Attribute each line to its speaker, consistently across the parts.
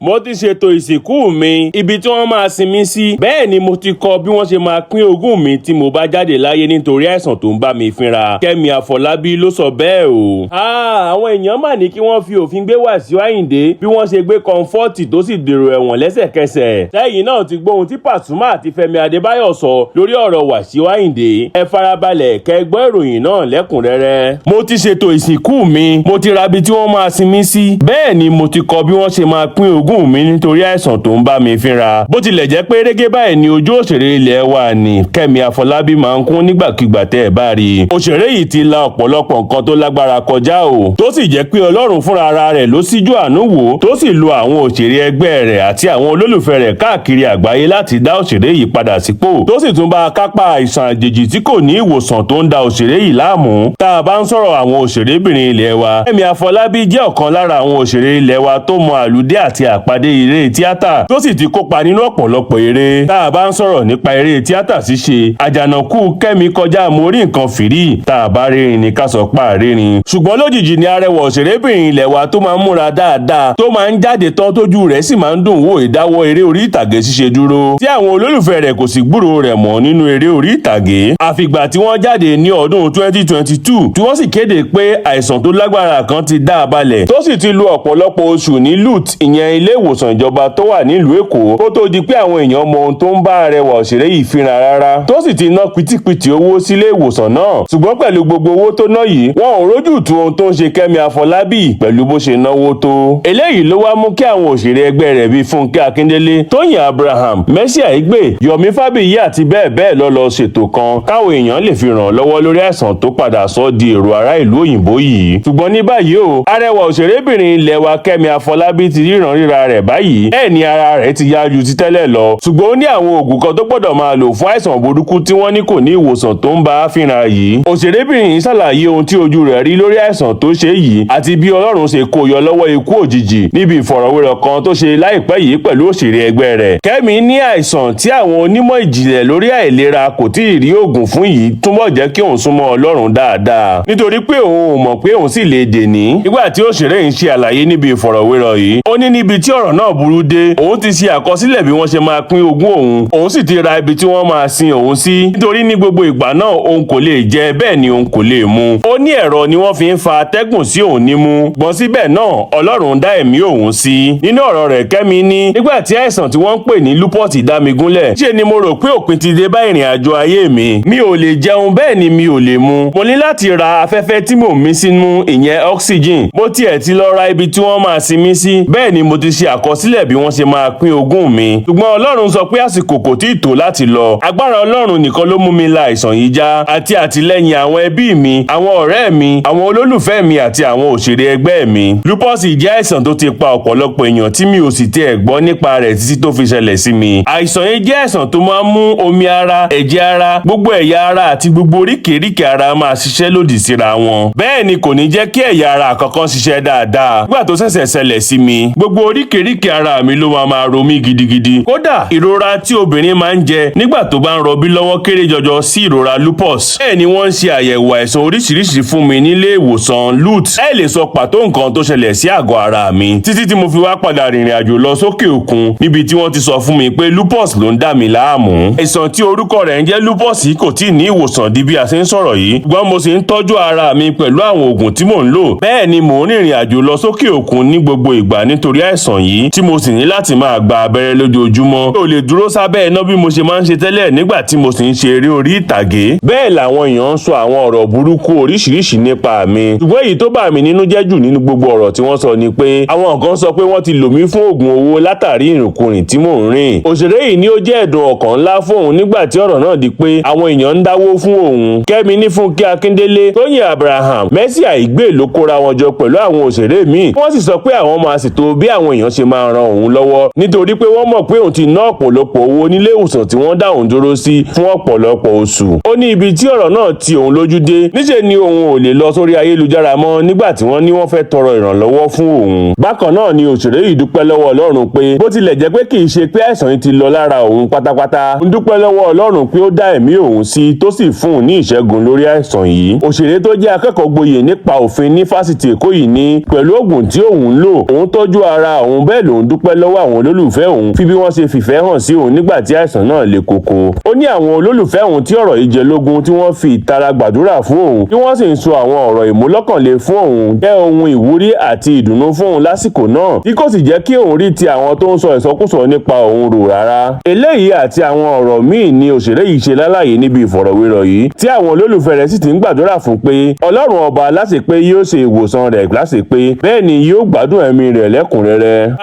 Speaker 1: Mo ti ṣètò ìsìnkú mi, ibi tí wọ́n máa sin mí sí. Bẹ́ẹ̀ ni mo ti kọ bí wọ́n ṣe máa pín ogún mi tí mo bá jáde láyé nítorí àìsàn tó ń bá mi fínra. Kẹ́mi Àfọlábí ló sọ bẹ́ẹ̀ o. Àwọn èèyàn mà ní kí wọ́n fi òfin gbé Wàsíù Àyìndé bí wọ́n ṣe gbé Kọ́ńfọ́ọ̀tì tó sì dèrò ẹ̀wọ̀n lẹ́sẹ̀kẹsẹ̀. Sẹ́yìn náà ti gbóhun tí Pàsúmà àti Fẹ́mi Adébáyọ̀ sọ lórí ọ̀rọ̀ Wàsíù Àyìndé. Ẹ farabalẹ̀ kẹ́ gbọ́ ìròyìn náà lẹ́kùnrẹ́rẹ́. Mo ti ṣètò ìsìnkú mi, mo ti ra ibi tí wọ́n máa sin mí sí. Bẹ́ẹ̀ ni mo ti kọ bí wọ́n ṣe máa pín ogún mi nítorí àìsàn tó ń bá mi fínra. Bó tilẹ̀ jẹ́ pé régé báyìí ni ojú òṣèré ilẹ̀ wa ní Kẹ́mi Àfọlábí máa ń kún nígbàkigbà tẹ́ ẹ bá rí i. Òṣèré yìí ti la ọ̀pọ̀lọpọ̀ nǹkan tó lágbára kọjá o, tó sì jẹ́ pé Ọlọ́run fúnra ara rẹ̀ ló síjú àánú wò, tó sì lo àwọn òṣèré ẹgbẹ́ rẹ̀ àti àwọn olólùfẹ́ rẹ̀ káàkiri àgbáyé láti dá òṣèré yìí padà sípò, tó sì tún bá a kápá àìsàn àjèjì tí kò ní ìwòsàn tó ń da òṣèré yìí láàmú. Tá a bá ń sọ̀rọ̀ àwọn òṣèrébìnrin ilẹ̀ wa, Kẹ́mi Àfọlábí jẹ́ ọ̀kan lára àwọn òṣèré ilẹ̀ wa tó mọ àlùdé àti àpàdé eré tíátà, tó sì ti kópa nínú ọ̀pọ̀lọpọ̀ eré. Tá a bá ń sọ̀rọ̀ nípa eré tíátà ṣíṣe, àjànàkú Kẹ́mi kọjá mo rí nǹkan fìrí. Tá a bá rẹ́rìn ní ká sọ pa rẹ́rìn. Ṣùgbọ́n lójijì ni arẹwà òṣèrébìnrin ilẹ̀ wa tó máa ń múra dáadáa, tó máa ń jáde tán tójú rẹ̀ sì máa ń dùn wò ìdáwọ́ eré orí ìtàgé ṣíṣe dúró, tí àwọn olólùfẹ́ rẹ̀ kò sì gbúròó rẹ̀ mọ́ nínú eré orí ìtàgé. Àfìgbà tí wọ́n jáde ní ọdún 2022 tí wọ́n sì kéde pé àìsàn tó lágbára kan ti dá a balẹ̀, tó sì ti lo ọ̀pọ̀lọpọ̀ oṣù ní LUTH, ìyẹn ilé ìwòsàn ìjọba tó wà nílùú Èkó, kó tó di pé àwọn èèyàn mọ ohun tó ń bá arẹwà òṣèré yìí fínra rárá, tó sì ti ná pìtìpìtì owó sílé ìwòsàn náà. Ṣùgbọ́n pẹ̀lú gbogbo owó tó ná yìí, wọn ò rójú tu ohun tó ń ṣe Kẹ́mi Àfọlábí pẹ̀lú bó ṣe náwó tó. Eléyìí ló wá mú kí àwọn òṣèré ẹgbẹ́ rẹ̀ bíi Fúnkẹ́ Akíndélé, Tóyìn Abraham, Mercy Aigbe, Yomi Fábíyì àti bẹ́ẹ̀ bẹ́ẹ̀ lọ ṣètò kan káwọn èèyàn lè fi ràn lọ́wọ́ lórí àìsàn tó padà sọ di èrò ará ìlú òyìnbó yìí. Ṣùgbọ́n ní báyìí o, arẹwà òṣèrébìnrin ilẹ̀ wa Kẹ́mi Àfọlábí ti ríran ríra rẹ̀ báyìí, bẹ́ẹ̀ ni ara rẹ̀ ti yá ju ti tẹ́lẹ̀ lọ. Ṣùgbọ́n ó ní àwọn oògùn kan tó gbọ́dọ̀ máa lò fún àìsàn burúkú tí wọ́n ní kò ní ìwòsàn tó ń bá a fínra yìí. Òṣèrébìnrin yìí ṣàlàyé ohun tí ojú rẹ̀ rí lórí àìsàn tó ṣe yìí àti bí Ọlọ́run ṣe kó yọ lọ́wọ́ ikú òjijì níbi ìfọ̀rọ̀wérọ̀ kan tó ṣe láìpẹ́ yìí pẹ̀lú òṣèré ẹgbẹ́ rẹ̀. Kẹ́mi ní àìsàn tí àwọn onímọ̀ ìjìnlẹ̀ lórí àìlera kò tí ì rí oògùn fún yìí túnbọ̀ jẹ́ kí òun súnmọ́ Ọlọ́run dáadáa, nítorí pé òun ò mọ̀ pé òun sì lè dèní. Nígbà tí òṣèré yìí ṣe àlàyé níbi ìfọ̀rọ̀wérọ̀ yìí, ó ní níbi tí ọ̀rọ̀ náà burú dé, òun ti ṣe àkọsílẹ̀ bí wọ́n ṣe máa pín ogún òun sì ti ra ibi tí wọ́n máa sin òun sí, nítorí ní gbogbo ìgbà náà òun kò lè jẹ, bẹ́ẹ̀ ni òun kò lè mu. Ó ní ẹ̀rọ ni wọ́n fi ń fa atẹ́gùn sí òun nímú, gbọ́n síbẹ̀ náà Ọlọ́run dá ẹ̀mí òun sí. Nínú ọ̀rọ̀ rẹ̀, Kẹ́mi ní, nígbà tí àìsàn tí wọ́n ń pè ní lupus dá mi gúnlẹ̀, ṣe ni mo rò pé òpin ti dé bá ìrìn àjò ayé mi. Mi ò lè jẹun, bẹ́ẹ̀ ni mi ò lè mu. Mo ní láti ra afẹ́fẹ́ tí mò ń mí sínú, ìyẹn oxygen. Mo tiẹ̀ ti lọ ra ibi tí wọ́n máa sin mí sí, bẹ́ẹ̀ ni mo ti ṣe àkọsílẹ̀ bí wọ́n ṣe máa pín ogún mi. Ṣùgbọ́n Ọlọ́run sọ pé àsìkò kò tí ì tó láti lọ. Agbára Ọlọ́run nìkan ló mú mi la àìsàn yìí já, àti àtìlẹ́yìn àwọn ẹbí mi, àwọn ọ̀rẹ́ mi, àwọn olólùfẹ́ mi àti àwọn òṣèré ẹgbẹ́ mi. Lupus jẹ́ àìsàn tó ti pa ọ̀pọ̀lọpọ̀ èèyàn tí mi ò sì tiẹ̀ gbọ́ nípa rẹ̀ títí tó fi ṣẹlẹ̀ sí mi. Àìsàn yìí jẹ́ àìsàn tó máa ń mú omi ara, ẹ̀jẹ̀ ara, gbogbo ẹ̀yà ara àti gbogbo oríkèéríkèé ara máa ṣiṣẹ́ lòdì síra wọn. Bẹ́ẹ̀ ni kò ní jẹ́ kí ẹ̀yà ara kankan ṣiṣẹ́ dáadáa. Nígbà tó ṣẹ̀ṣẹ̀ ṣẹlẹ̀ sí mi, gbogbo oríkèéríkèé ara mi ló máa ro mí gidigidi. Kódà ìrora tí obìnrin máa ń jẹ nígbà tó bá ń rọbí lọ́wọ́ kéré jọjọ sí ìrora lupus. Bẹ́ẹ̀ ni wọ́n ń ṣe àyẹ̀wò àìsàn oríṣiríṣi fún mi nílé ìwòsàn LUTH. Ẹ lè sọ pàtó nǹkan tó ṣẹlẹ̀ sí àgọ́ ara mi, títí tí mo fi wá padà rìnrìn àjò lọ sókè òkun, níbi tí wọ́n ti sọ fún mi pé lupus ló ń dà mí láàmú. Àìsàn tí orúkọ rẹ̀ ń jẹ́ lupus yìí kò tíì ní ìwòsàn di bí a ṣe ń sọ̀rọ̀ yìí, ṣùgbọ́n mo sì ń tọ́jú ara mi pẹ̀lú àwọn oògùn tí mò ń lò. Bẹ́ẹ̀ ni mò ń rìnrìn àjò lọ sókè òkun ní gbogbo ìgbà nítorí àìsàn yìí, tí mo sì ní láti máa gba abẹ́rẹ́ lójoojúmọ́. Mi ò lè dúró sábẹ́ iná bí mo ṣe máa ń ṣe tẹ́lẹ̀ nígbà tí mo sì ń ṣe eré orí ìtàgé. Bẹ́ẹ̀ làwọn èèyàn ń sọ àwọn ọ̀rọ̀ burúkú oríṣiríṣi nípa mi. Ṣùgbọ́n èyí tó bà mí nínú jẹ́ jù nínú gbogbo ọ̀rọ̀ tí wọ́n sọ ni pé àwọn kan sọ pé wọ́n ti lò mí fún oògùn owó látàrí ìrìnkúrìn tí mò ń rìn. Òṣèré yìí ni ó jẹ́ ẹ̀dùn ọkàn ńlá fún òun nígbà tí ọ̀rọ̀ náà di pé àwọn èèyàn ń dáwó fún òun. Kẹ́mi ní Fúnkẹ́ Akíndélé, Tóyìn Abraham, Mercy Aigbe ló kóra wọn jọ pẹ̀lú àwọn òṣèré míì. Wọ́n sì sọ pé àwọn máa ṣètò bí àwọn èèyàn ṣe máa ran òun lọ́wọ́, nítorí pé wọ́n mọ̀ pé òun ti ná ọ̀pọ̀lọpọ̀ owó nílé ìwòsàn tí wọ́n dá òun dúró sí fún ọ̀pọ̀lọpọ̀ oṣù. Ó ní ibi tí ọ̀rọ̀ náà ti òun lójú dé, níṣe ni òun ò lè lọ sórí ayélujára mọ́ nígbà tí wọ́n ní wọ́n fẹ́ tọrọ ìrànlọ́wọ́ fún òun. Bákan náà ni òṣèré yìí dúpẹ́ lọ́wọ́ Ọlọ́run pé bó tilẹ̀ jẹ́ pé kì í ṣe pé àìsàn yìí ti lọ lára òun pátápátá, ń dúpẹ́ lọ́wọ́ Ọlọ́run pé ó dá ẹ̀mí òun sí tó sì fún òun ní ìṣẹ́gun lórí àìsàn yìí. Òṣèré tó jẹ́ akẹ́kọ̀ọ́ gboyè nípa òfin ní fásitì Èkó yìí ní pẹ̀lú oògùn tí òun ń lò, òun tọ́jú ara òun, bẹ́ẹ̀ lòun dúpẹ́ lọ́wọ́ àwọn olólùfẹ́ òun fi bí wọ́n ṣe fìfẹ́ hàn sí òun nígbà tí àìsàn náà le koko. Ó ní àwọn olólùfẹ́ òun tí ọ̀rọ̀ yìí jẹ lógún tí wọ́n fi ìtara gbàdúrà fún òun tí wọ́n sì ń sọ àwọn ọ̀rọ̀ ìmúlọ́kànle fún òun jẹ́ ohun ìwúrí àti ìdùnnú fún òun lásìkò náà tí kò sì jẹ́ kí òun rí ti àwọn tó ń sọ ìsọkúsọ nípa òun rò rárá. Eléyìí àti àwọn ọ̀rọ̀ míì ni òṣèré yìí ṣe lálàyé níbi ìfọ̀rọ̀wérọ̀ yìí tí àwọn olólùfẹ́ rẹ̀ sì ti ń gbàdúrà fún pé Ọlọ́run ọba láṣepé yóò ṣe ìwòsàn rẹ̀ láṣepé bẹ́ẹ̀ ni yóò gbádùn ẹ̀mí rẹ̀ lẹ́kùnrẹ́rẹ́.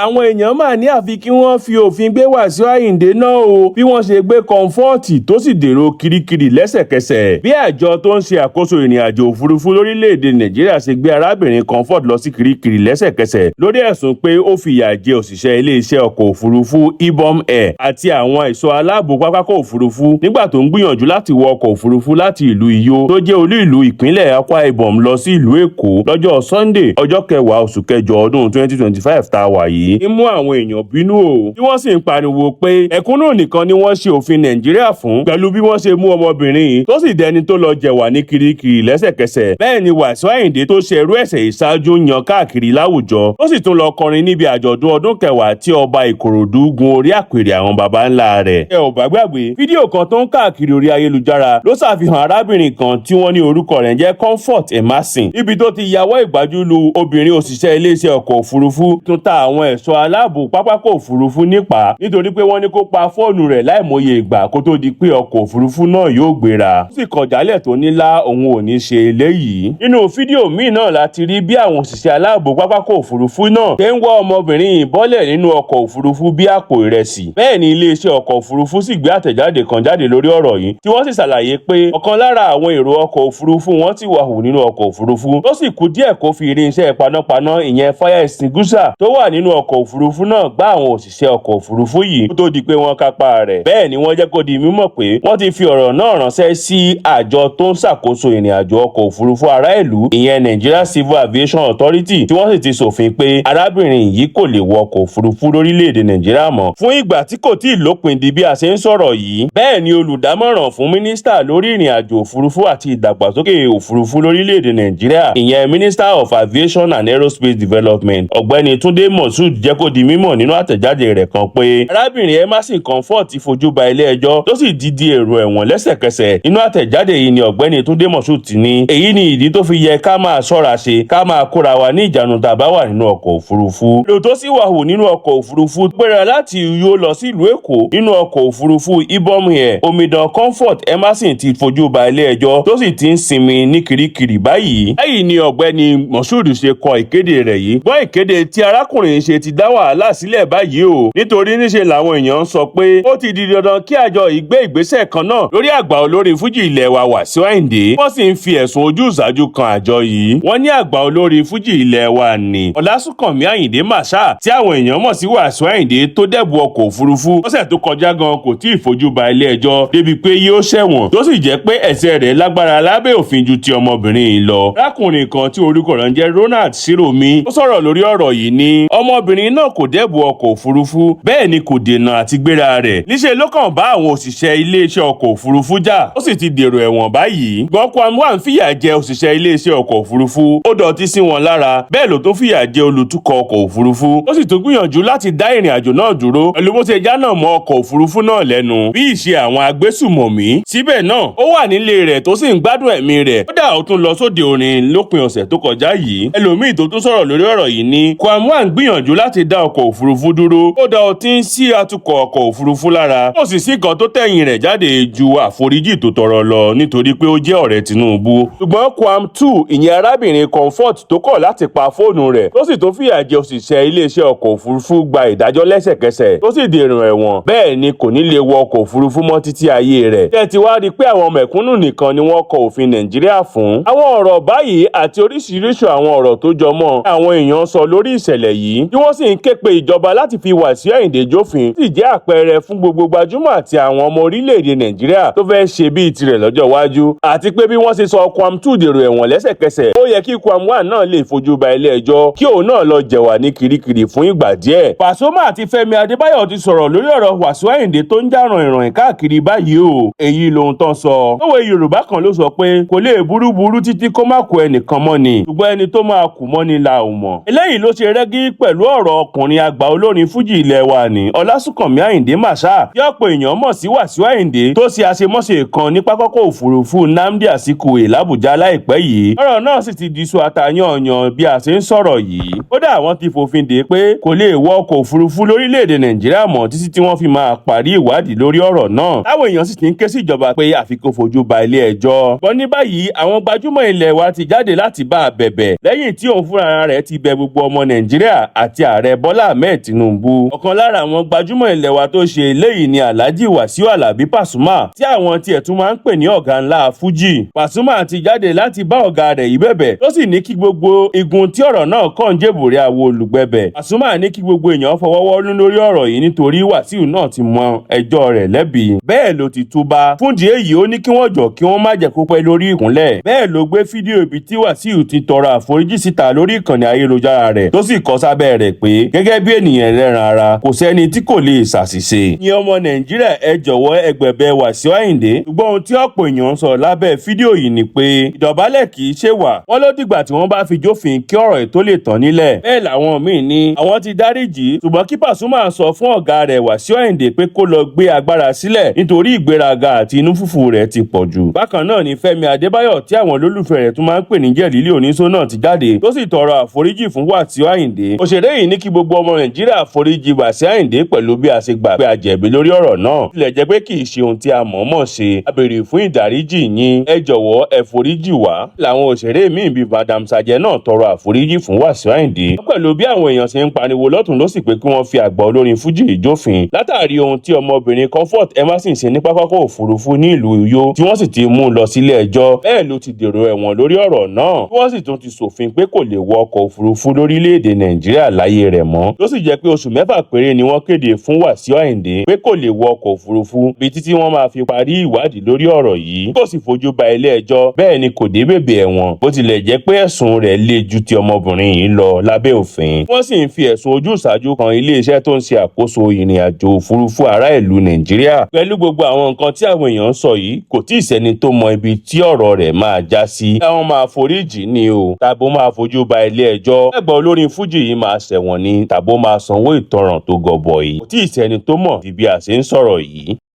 Speaker 2: Àwọn èèyàn mà ní àfi kí wọ́n fi òfin gbé Wasiu Ayinde náà o bí wọ́n ṣe gbé kọ́ńfọ́ọ̀tì tó sì dèrò kirikiri lẹ́sẹ̀kẹsẹ̀ bí àjọ tó ń ṣe àkóso ìrìn àjò òfurufú lórílẹ̀‐èdè Nàìjíríà ṣe gbé arábìnrin Comfort lọ sí kirikiri lẹ́sẹ̀kẹsẹ̀ lórí ẹ̀sùn pé ó fìyà jẹ òṣìṣẹ́ iléeṣẹ́ ọkọ̀ òfurufú Ibom Air àti àwọn ẹ̀ṣọ́ aláàbò pápákọ̀ òfurufú nígbà tó ń gbìyànjú láti wọ ọkọ̀ òfurufú láti ìlú Iyó tó jẹ́ olú ìlú ìpínlẹ̀ Akwa Ibom lọ sí ìlú Èkó lọ́jọ́ Sunday ọjọ́ 10 oṣù kẹjọ ọdún 2025 tá a wà yìí ń mú àwọn èèyàn bínú o tí wọ́n sì ń pariwo pé ẹ̀kúnnù nìkan ni wọ́n ṣe òfin Nàìjíríà fún pẹ̀lú bí wọ́n ṣe mú ọmọbìnrin yìí tó sì dẹni tó lọ jẹ̀wà ní kirikiri lẹ́sẹ̀kẹsẹ̀ bẹ́ẹ̀ ni Wasiu Ayinde tó ṣe irú ẹ̀ṣẹ̀ ìṣáájú yan káàkiri láwùjọ tó sì tún lọ kọrin níbi àjọ̀dún ọdún 10 tí ọba Ìkòròdú gun orí àpèrè àwọn baba ńlá rẹ̀. Ẹ ò bá gbàgbé fídíò kan tó ń káàkiri orí ayélujára ló ṣàfihàn arábìnrin kan tí wọ́n ní orúkọ rẹ̀ jẹ́ Comfort Emerson níbi tó ti yàwọ́ ìgbájú lu obìnrin òṣìṣẹ́ iléeṣẹ́ ọkọ̀ òfurufú tó ta àwọn ẹ̀ṣọ́ aláàbò pápákọ̀ òfurufú nípa nítorí pé wọ́n ní kó pa fóònù rẹ̀ láìmọye ìgbà kó tó di pé ọkọ̀ òfurufú náà yóò gbéra. Ó sì kọjálẹ̀ tó nílá òun ò ní ṣe eléyìí. Nínú fídíò míì náà láti rí bí àwọn òṣìṣẹ́ aláàbò pápákọ̀ òfurufú náà ṣe ń wá ọmọbìnrin yìí bọ́lẹ̀ nínú ọkọ̀ òfurufú bí àpò ìrẹsì. Bẹ́ẹ̀ ni iléeṣẹ́ ọkọ̀ òfurufú sì gbé àtẹ̀jáde kan jáde lórí ọ̀rọ̀ yìí tí wọ́n sì ṣàlàyé pé ọ̀kan lára àwọn èrò ọkọ̀ òfurufú wọn ti wà hù nínú ọkọ̀ òfurufú tó sì kù díẹ̀ kó fi irinṣẹ́ panápaná ìyẹn fire extinguisher tó wà nínú ọkọ̀ òfurufú náà gbá àwọn òṣìṣẹ́ ọkọ̀ òfurufú yìí kó tó di pé wọ́n kápá rẹ̀. Bẹ́ẹ̀ ni wọ́n jẹ́ kó di mímọ̀ pé wọ́n ti fi ọ̀rọ̀ náà ránṣẹ́ sí àjọ tó ń ṣàkóso ìrìn àjò ọkọ̀ òfurufú ará ìlú ìyẹn Nigeria Civil Aviation Authority tí wọ́n sì ti ṣòfin pé arábìnrin yìí kò lè wọ ọkọ̀ òfurufú lórílẹ̀‐èdè Nàìjíríà mọ́ fún ìgbà tí kò tí ì lópin di bí a ṣe ń sọ̀rọ̀ yìí. Bẹ́ẹ̀ ni olùdámọ̀ràn fún mínísítà lórí ìrìn àjò òfurufú àti ìdàgbàsókè òfurufú lórílẹ̀‐èdè Nàìjíríà ìyẹn Minister of Aviation and Aerospace Development ọ̀gbẹ́ni Túndé Moshood jẹ́ kó di mímọ̀ nínú àtẹ̀jáde rẹ̀ kan pé arábìnrin Emerson Comfort ti fojú ba ilé ẹjọ́ tó sì di èrò ẹ̀wọ̀n lẹ́sẹ̀kẹsẹ̀. Nínú àtẹ̀jáde yìí ni ọ̀gbẹ́ni Túndé Moshood ti ní èyí ni ìdí tó fi yẹ ká máa ṣọ́ra ṣe ká máa kóra wa ní ìjánu tá a bá wà nínú ọkọ̀ òfurufú. Lò tó sì wà hù nínú ọkọ̀ òfurufú gbéra láti Iyó lọ sí ìlú Èkó nínú ọkọ̀ òfurufú Ibom Air omidan Comfort Emerson ti fojú ba ilé ẹjọ́ tó sì ti ń sinmi ní kirikiri báyìí. Báyìí ni ọ̀gbẹ́ni Moshood ṣe kọ ìkéde rẹ̀ yìí. Gbọ́ ìkéde tí arákùnrin ṣe ti dá wàhálà sílẹ̀ báyìí o nítorí níṣe làwọn èèyàn ń sọ pé ó ti di dandan kí àjọ yìí gbé ìgbésẹ̀ kan náà lórí àgbà olórí fújì ilẹ̀ wa Wasiu Ayinde. Wọ́n sì ń fi ẹ̀sùn ojú ìṣáájú kan àjọ yìí. Wọ́n ní àgbà olórí fújì ilẹ̀ wa ní Ọlásùnkànmí Àyìndé Marshal tí àwọn èèyàn mọ̀ sí Wasiu Ayinde tó dẹ̀bù ọkọ̀ òfurufú lọ́sẹ̀ tó kọjá gan kò tí ì fojú ba ilé ẹjọ́ débi pé yóò ṣẹ̀wọ̀n tó sì jẹ́ pé ẹ̀ṣẹ̀ rẹ̀ lágbára lábẹ́ òfin ju ti ọmọbìnrin yìí lọ. Arákùnrin kan tí orúkọ rẹ̀ ń jẹ́ Ronald Shiromi ó sọ̀rọ̀ lórí ọ̀rọ̀ yìí ní ọmọbìnrin náà kò dẹ̀bù ọkọ̀ òfurufú bẹ́ẹ̀ ni kò dènà àti gbéra rẹ̀. Níṣẹ́ ló kàn bá àwọn òṣìṣẹ́ iléeṣẹ́ ọkọ̀ òfurufú jà ó sì ti dèrò ẹ̀wọ̀n báyìí. Gbọ́n wà ń fìyà jẹ òṣìṣẹ́ iléeṣẹ́ ọkọ̀ òfurufú ó dọ̀tí sí wọn lára bẹ́ẹ̀ ló tún fìyà jẹ olùtukọ̀ ọkọ̀ òfurufú ó sì tún gbìyànjú láti dá ìrìn àjò náà dúró pẹ̀lú bó ṣe jánà mọ́ ọkọ̀ òfurufú náà lẹ́nu bí ìṣe àwọn agbésùmọ̀mí. Síbẹ̀ náà ó wà nílé rẹ̀ tó sì ń gbádùn ẹ̀mí rẹ̀ kódà ó tún lọ sóde orin lópin ọ̀sẹ̀ tó kọjá yìí. Ẹlòmíì tó tún sọ̀rọ̀ lórí ọ̀rọ̀ yìí ní Kwamwan gbìyànjú láti dá ọkọ̀ òfurufú dúró ó da ọtí sí atukọ̀ ọkọ̀ òfurufú lára ó sì sí kan tó tẹ̀yìn rẹ̀ jáde ju àforíjì tó tọrọ lọ nítorí pé ó jẹ́ ọ̀rẹ́ Tinubu. Ṣùgbọ́n Kwam 2 ìyẹn arábìnrin Comfort tó kọ̀ láti pa fóònù rẹ̀ tó sì tó fìyà jẹ òṣìṣẹ́ iléeṣẹ́ ọkọ̀ òfurufú gba ìdájọ́ lẹ́sẹ̀kẹsẹ̀ tó sì dèrò ẹ̀wọ̀n bẹ́ẹ̀ ni kò ní lè wọ ọkọ̀ òfurufú mọ́ títí ayé rẹ̀. Tẹ́ ti wá rí pé àwọn mẹ̀kúnnù nìkan ni wọ́n kọ òfin Nàìjíríà fún. Àwọn ọ̀rọ̀ báyìí àti oríṣiríṣi àwọn ọ̀rọ̀ tó jọmọ́ àwọn èèyàn sọ lórí ìṣẹ̀lẹ̀ yìí tí wọ́n sì ń ké pe ìjọba láti fi Wasiu Ayinde jófin sì jẹ́ àpẹẹrẹ fún gbogbo gbajúmọ̀ àti àwọn ọmọ orílẹ̀-èdè Nàìjíríà tó fẹ́ ṣe bíi tirẹ̀ lọ́jọ́ iwájú àti pé bí wọ́n ṣe sọ Kwam 2 dèrò ẹ̀wọ̀n lẹ́sẹ̀kẹsẹ̀ ó yẹ kí Kwam 1 náà lè fojú ba ilé ẹjọ́ kí òun náà lọ jẹ̀wà ní kirikiri fún ìgbà díẹ̀. Pasuma àti Fẹ́mi Adébáyọ̀ ti sọ̀rọ̀ lórí ọ̀rọ̀ Wasiu Ayinde tó ń já ràn-ìràn káàkiri báyìí o èyí lohun tán sọ. Òwe Yorùbá kan ló sọ pé kò lè burú títí kó má kú ẹnìkan mọ́ ni ṣùgbọ́n ẹni tó máa kù mọ́ ni la ò mọ̀. Eléyìí ló ṣe rẹ́gí pẹ̀lú ọ̀rọ̀ ọkùnrin àgbà olórin fújì ilẹ̀ wa ní Ọlásùnkànmí Àyìndé Marshal tí ọ̀pọ̀ èèyàn mọ̀ sí Wàsíù Àyìndé tó ṣe àṣemáṣe kan ní pápákọ̀ òfurufú Nnamdi Azikiwe l'Àbújá láìpẹ́ yìí. ọ̀rọ̀ náà sì ti di iṣu àtàyànyàn bí a ṣe ń sọ̀rọ̀ yìí. kódà àwọn ti fòfin dè pé kò lè wọ ọkọ̀ òfurufú lórílẹ̀‐èdè Nàìjíríà mọ́ títí tí wọ́n fi máa parí ìwádìí lórí ọ̀rọ̀ náà. táwọn èèyàn sì ti ń ké sí ìjọba pé àfi kó fojú ba ilé ẹjọ́. bọ́ ní báyìí àwọn gbajúmọ̀ ilẹ̀ wa ti jáde láti bá a bẹ̀bẹ̀ lẹ́yìn tí òun fúnra rẹ̀ ti bẹ gbogbo ọmọ Nàìjíríà àti ààrẹ Bọ́lá Ahmed Tinubu. ọ̀kan lára àwọn gbajúmọ̀ ilẹ̀ wa tó ṣe eléyìí ni Alhaji Wasiu Alabi Pasuma tí àwọn tiẹ̀ tún máa ń pè ní ọ̀gá ńlá Fuji. Pasuma ti jáde láti bá ọ̀gá rẹ̀ yìí bẹ̀bẹ̀ tó sì ní kí gbogbo igun tí ọ̀rọ̀ náà kàn jèbùrẹ́ àwo olùgbẹ̀bẹ̀. Pasuma ní kí gbogbo èèyàn fọwọ́wọ́nú lórí ọ̀rọ̀ yìí nítorí Wasiu náà ti mọ ẹjọ́ rẹ̀ lẹ́bi. bẹ́ẹ̀ ló ti túbá. fúndìí èyí ó ní kí wọ́n jọ kí wọ́n má jẹ́ kó pẹ́ lórí ìkúnlẹ̀. bẹ́ẹ̀ ló gbé fídíò ibi tí Wasiu ti tọrọ àforíjì síta lórí ìkànnì ayélujára rẹ̀ tó sì kọ sábẹ́ rẹ̀ pé gẹ́gẹ́ bí ènìyàn ẹlẹ́ran ara kò sẹ́ni tí kò lè ṣàṣìṣe. ní ọmọ Nàìjíríà ẹ jọ̀wọ́ ẹ gbẹ̀bẹ̀ Wàsíù Àyìndé. ṣùgbọ́n ohun tí ọ̀pọ̀ èèyàn ń sọ lábẹ́ fídíò yìí ni pé ìdọ̀bálẹ̀ kì í ṣe wà. wọ́n ló dìgbà tí wọ́n bá fi jófin kí ọ̀rọ̀ ètò lè tán nílẹ̀. bẹ́ẹ̀ làwọn míì ní àwọn ti dáríjì ṣùgbọ́n kí Pasuma sọ fún ọ̀gá rẹ̀ Wàsíù Àyìndé pé kó lọ gbé agbára sílẹ̀ nítorí ìgbéraga àti inú fùfù rẹ̀ ti pọ̀ jù. bákan náà ni Fẹ́mi Adébáyọ̀ tí àwọn olólùfẹ́ rẹ̀ tún máa ń pè ní Jẹ̀lílì Oníṣó náà ti jáde tó sì tọrọ àforíjì fún Wàsíù Àyìndé. òṣèré yìí ní kí gbogbo ọmọ Nàìjíríà foríjì Wàsíù Àyìndé pẹ̀lú bí a ṣe gbà pé a jẹ̀bi lórí ọ̀rọ̀ náà. tilẹ̀ jẹ́ pé kì í ṣe ohun tí a mọ̀ọ́mọ̀ ṣe. a béèrè fún ìdáríjì yín ẹ jọ̀wọ́ ẹ foríjì wá. làwọn òṣèré míì bíi Madam Sajẹ náà tọrọ àforíjì fún Wàsíù Àyìndé. pẹ̀lú bí àwọn èèyàn ṣe ń pariwo lọ́tùn lósì pé kí wọ́n fi àgbà olórin fújì ìjófin látàrí ohun tí ọmọbìnrin Comfort Emerson ṣe ní pápákọ̀ òfurufú ní ìlú Uyo tí wọ́n sì ti mú un lọ sílé ẹjọ́. bẹ́ẹ̀ ló ti dèrò ẹ̀wọ̀n lórí ọ̀rọ̀ náà. wọ́n sì tún ti ṣòfin pé kò lè wọ ọkọ̀ òfurufú lórílẹ̀‐èdè Nàìjíríà láyé rẹ̀ mọ́. tó sì jẹ́ pé oṣù mẹ́fà péré ni wọ́n kéde fún Wàsíù Àyìndé pé kò lè wọ ọkọ̀ òfurufú bí títí wọ́n máa fi parí ìwádìí lórí ọ̀rọ̀ yìí. kò sì fojú ba ilé ẹjọ́ bẹ́ẹ̀ ni kò dé bèbè ẹ̀wọ̀n bó tilẹ̀ jẹ́ pé ẹ̀sùn rẹ̀ le ju ti ọmọbìnrin yìí lọ lábẹ́ òfin. wọ́n sì ń fi ẹ̀sùn ojúsàájú kan iléeṣẹ́ tó ń ṣe àkóso ìrìn àjò òfurufú ará ìlú Nàìjíríà. pẹ̀lú gbogbo àwọn nǹkan tí àwọn èèyàn ń sọ yìí kò tí ì sẹ́ni tó mọ ibi tí ọ̀rọ̀ rẹ̀ máa já sí. táwọn máa foríjì ni o tàbó máa fojú ba ilé ẹjọ́. ẹgbẹ́ olórin fújì yìí máa ṣẹ̀wọ̀n ni tàbó máa sanwó ìtanràn tó gọbọi. kò tí ì sẹ́ni tó mọ̀ bí a ṣe ń sọ̀rọ̀ yìí.